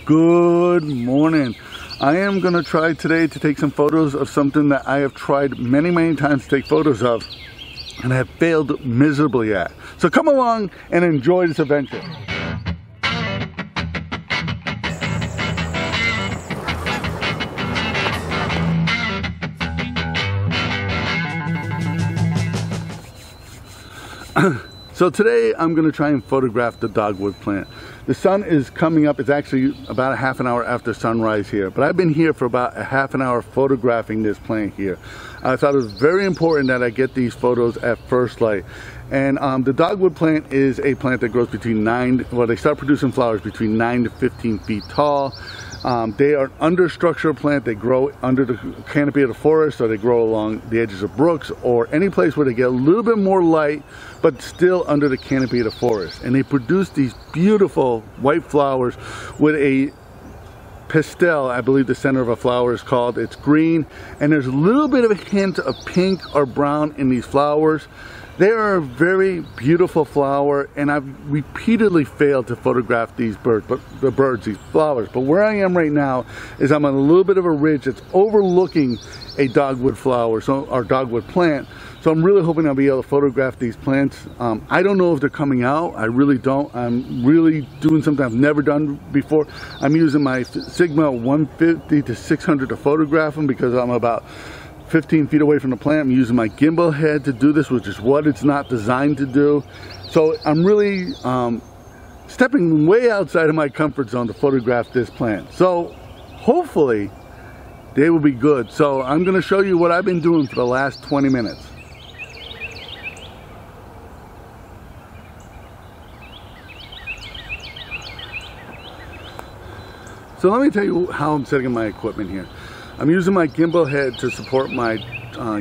Good morning. I am going to try today to take some photos of something that I have tried many times to take photos of and have failed miserably at. So come along and enjoy this adventure. So today I'm going to try and photograph the dogwood plant. The sun is coming up. It's actually about a half an hour after sunrise here, but I've been here for about a half an hour photographing this plant here. I thought it was very important that I get these photos at first light. And the dogwood plant is a plant that grows between they start producing flowers between 9 to 15 feet tall. They are an understructure plant. They grow under the canopy of the forest, so they grow along the edges of brooks or any place where they get a little bit more light, but still under the canopy of the forest. And they produce these beautiful white flowers with a pastel, I believe the center of a flower is called. It's green, and there's a little bit of a hint of pink or brown in these flowers. They are a very beautiful flower, and I've repeatedly failed to photograph these these flowers. But where I am right now is I'm on a little bit of a ridge that's overlooking a dogwood flower, or dogwood plant. So I'm really hoping I'll be able to photograph these plants. I don't know if they're coming out. I really don't. I'm really doing something I've never done before. I'm using my Sigma 150 to 600 to photograph them because I'm about 15 feet away from the plant. I'm using my gimbal head to do this, which is what it's not designed to do. So I'm really stepping way outside of my comfort zone to photograph this plant. So hopefully they will be good. So I'm going to show you what I've been doing for the last 20 minutes. So let me tell you how I'm setting up my equipment here. I'm using my gimbal head to support my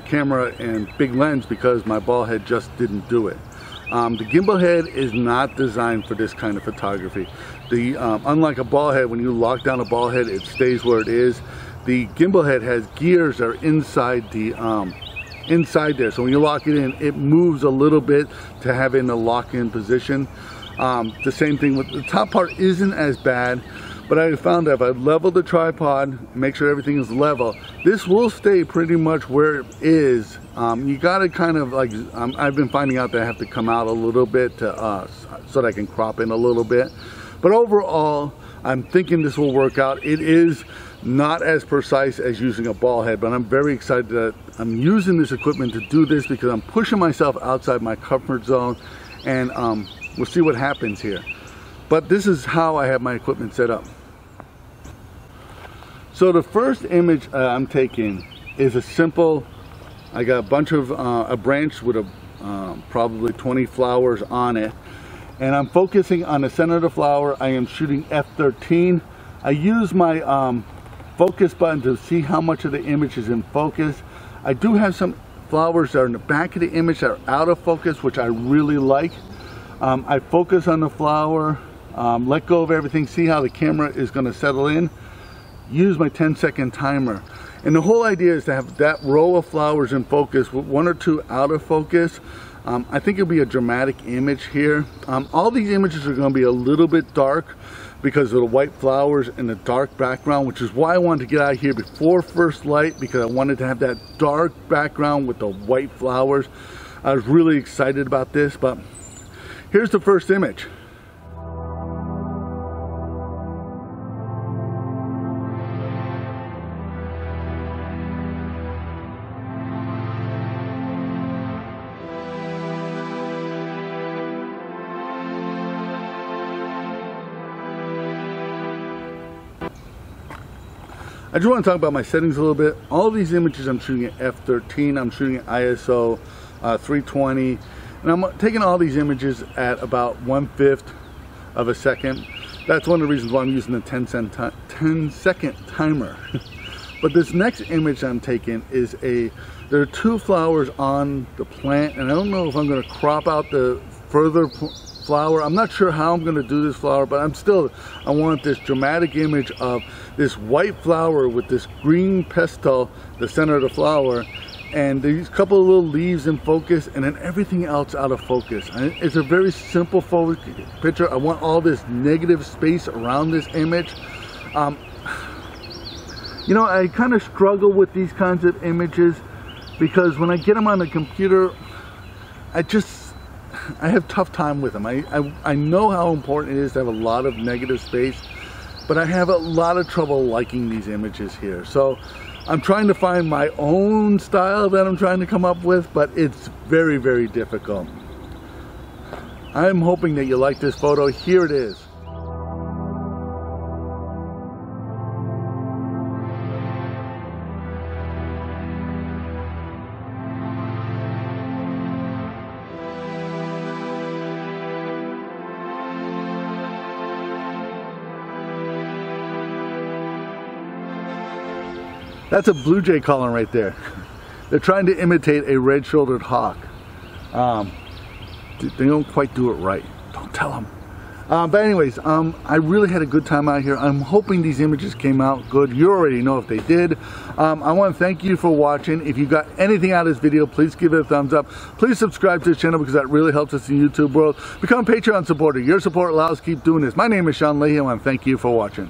camera and big lens because my ball head just didn't do it. The gimbal head is not designed for this kind of photography. Unlike a ball head, when you lock down a ball head, it stays where it is. The gimbal head has gears that are inside there. So when you lock it in, it moves a little bit to have it in a lock-in position. The same thing with the top part isn't as bad. But I found that if I level the tripod, make sure everything is level, this will stay pretty much where it is. You gotta kind of like, I've been finding out that I have to come out a little bit so that I can crop in a little bit. But overall, I'm thinking this will work out. It is not as precise as using a ball head, but I'm very excited that I'm using this equipment to do this because I'm pushing myself outside my comfort zone, and we'll see what happens here. But this is how I have my equipment set up. So the first image I'm taking is a simple, I got a bunch of, a branch with probably 20 flowers on it. And I'm focusing on the center of the flower. I am shooting f13. I use my focus button to see how much of the image is in focus. I do have some flowers that are in the back of the image that are out of focus, which I really like. I focus on the flower, let go of everything, see how the camera is going to settle in. Use my 10-second timer, and the whole idea is to have that row of flowers in focus with one or two out of focus. I think it'll be a dramatic image here. All these images are going to be a little bit dark because of the white flowers and the dark background, which is why I wanted to get out of here before first light, because I wanted to have that dark background with the white flowers. I was really excited about this, but here's the first image. I just want to talk about my settings a little bit. All these images I'm shooting at f13, I'm shooting at ISO 320, and I'm taking all these images at about 1/5 of a second. That's one of the reasons why I'm using the 10-second timer. But this next image I'm taking is there are two flowers on the plant, and I don't know if I'm going to crop out the further flower. I'm not sure how I'm going to do this flower, but I want this dramatic image of this white flower with this green pestle, the center of the flower, and these couple of little leaves in focus, and then everything else out of focus. And it's a very simple picture. I want all this negative space around this image. You know, I kind of struggle with these kinds of images because when I get them on the computer, I have tough time with them. I know how important it is to have a lot of negative space, but I have a lot of trouble liking these images here. So I'm trying to find my own style that I'm trying to come up with, but it's very, very difficult. I'm hoping that you like this photo. Here it is. That's a blue jay calling right there. They're trying to imitate a red-shouldered hawk. They don't quite do it right. Don't tell them. But anyways, I really had a good time out here. I'm hoping these images came out good. You already know if they did. I want to thank you for watching. If you got anything out of this video, please give it a thumbs up. Please subscribe to the channel because that really helps us in the YouTube world. Become a Patreon supporter. Your support allows us to keep doing this. My name is Leahy. I want to thank you for watching.